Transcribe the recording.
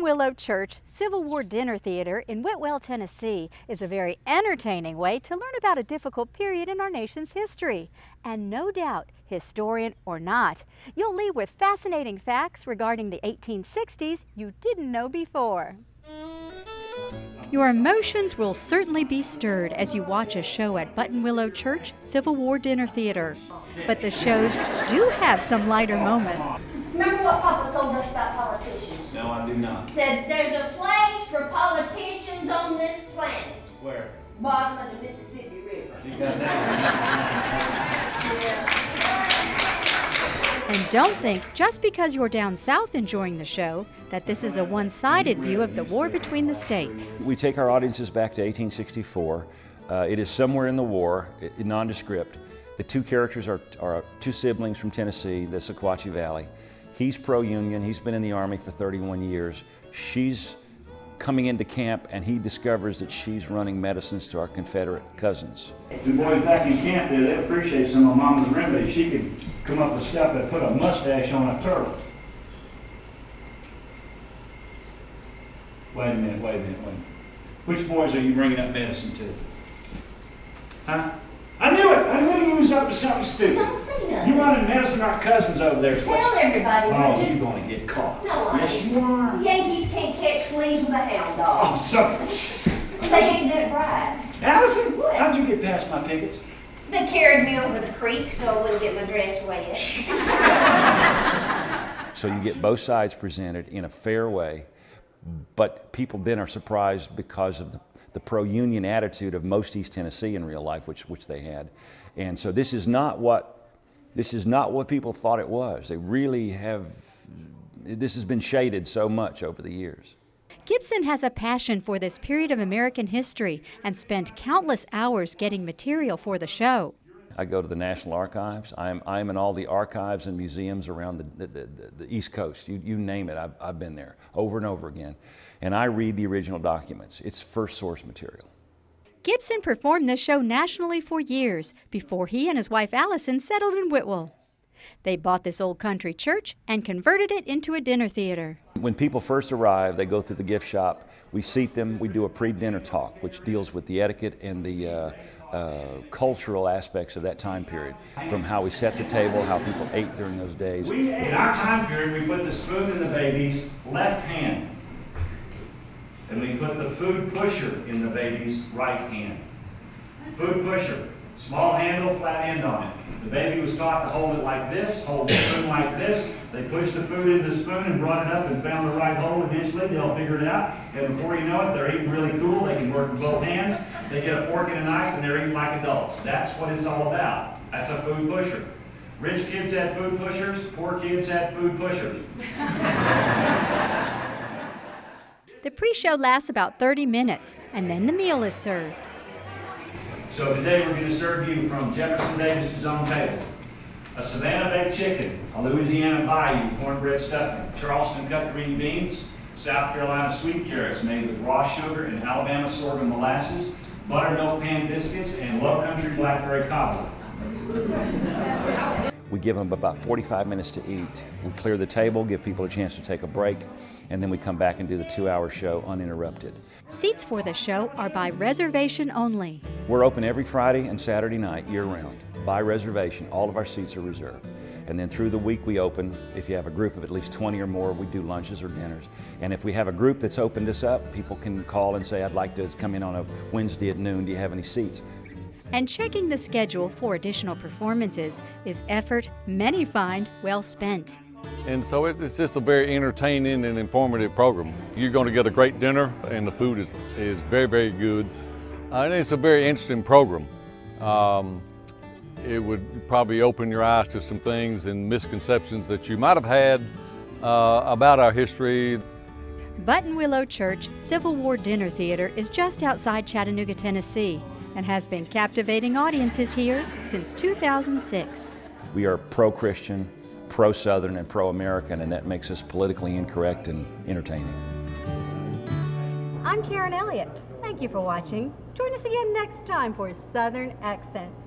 Willow Church Civil War Dinner Theater in Whitwell, Tennessee is a very entertaining way to learn about a difficult period in our nation's history. And no doubt, historian or not, you'll leave with fascinating facts regarding the 1860s you didn't know before. Your emotions will certainly be stirred as you watch a show at Buttonwillow Church Civil War Dinner Theater. But the shows do have some lighter moments. Remember what Papa told us about politicians? No, I do not. Said there's a place for politicians on this planet. Where? Bottom of the Mississippi River. You got that? And don't think, just because you're down south enjoying the show, that this is a one-sided view of the war between the states. We take our audiences back to 1864. It is somewhere in the war, nondescript. The two characters are two siblings from Tennessee, the Sequatchie Valley. He's pro-Union, he's been in the Army for 31 years. She's coming into camp and he discovers that she's running medicines to our Confederate cousins. The boys back in camp there, they appreciate some of Mama's remedies. She could come up with stuff that put a mustache on a turtle. Wait a minute. Which boys are you bringing up medicine to? Huh? I knew it! I knew you was up to something stupid. Don't say nothing. You're running medicine to our cousins over there. Tell everybody. Oh, you're going to get caught. No, I Yes, ain't. you are. Yankees can't catch fleas with a hound dog. Oh, so. They ain't that bright. Allison, What? how'd you get past my pickets? They carried me over the creek so I wouldn't get my dress wet. So you get both sides presented in a fair way, but people then are surprised because of the pro-Union attitude of most East Tennessee in real life, which they had. And so this is not what people thought it was. They really have, this has been shaded so much over the years. Gibson has a passion for this period of American history and spent countless hours getting material for the show. I go to the National Archives. I'm in all the archives and museums around the East Coast. You name it, I've been there over and over again. And I read the original documents. It's first source material. Gibson performed this show nationally for years before he and his wife Allison settled in Whitwell. They bought this old country church and converted it into a dinner theater. When people first arrive, they go through the gift shop. We seat them. We do a pre-dinner talk, which deals with the etiquette and the cultural aspects of that time period, from how we set the table, how people ate during those days. In our time period, we put the spoon in the baby's left hand. And we put the food pusher in the baby's right hand. Food pusher, small handle, flat end on it. The baby was taught to hold it like this, hold the spoon like this. They pushed the food into the spoon and brought it up and found the right hole. Eventually, they'll figure it out. And before you know it, they're eating really cool. They can work with both hands. They get a fork and a knife, and they're eating like adults. That's what it's all about. That's a food pusher. Rich kids had food pushers. Poor kids had food pushers. The pre-show lasts about 30 minutes, and then the meal is served. So today we're going to serve you from Jefferson Davis's own table. A Savannah baked chicken, a Louisiana bayou cornbread stuffing, Charleston cut green beans, South Carolina sweet carrots made with raw sugar and Alabama sorghum molasses, buttermilk pan biscuits, and low country blackberry cobbler. We give them about 45 minutes to eat. We clear the table, give people a chance to take a break, and then we come back and do the 2-hour show uninterrupted. Seats for the show are by reservation only. We're open every Friday and Saturday night, year-round, by reservation. All of our seats are reserved. And then through the week we open. If you have a group of at least 20 or more, we do lunches or dinners. And if we have a group that's opened us up, people can call and say, I'd like to come in on a Wednesday at noon. Do you have any seats? And checking the schedule for additional performances is effort many find well spent. And so it's just a very entertaining and informative program. You're going to get a great dinner, and the food is very, very good. And it's a very interesting program. It would probably open your eyes to some things and misconceptions that you might have had about our history. Buttonwillow Church Civil War Dinner Theater is just outside Chattanooga, Tennessee, and has been captivating audiences here since 2006. We are pro-Christian, pro-Southern, and pro-American, and that makes us politically incorrect and entertaining. I'm Karen Elliott. Thank you for watching. Join us again next time for Southern Accents.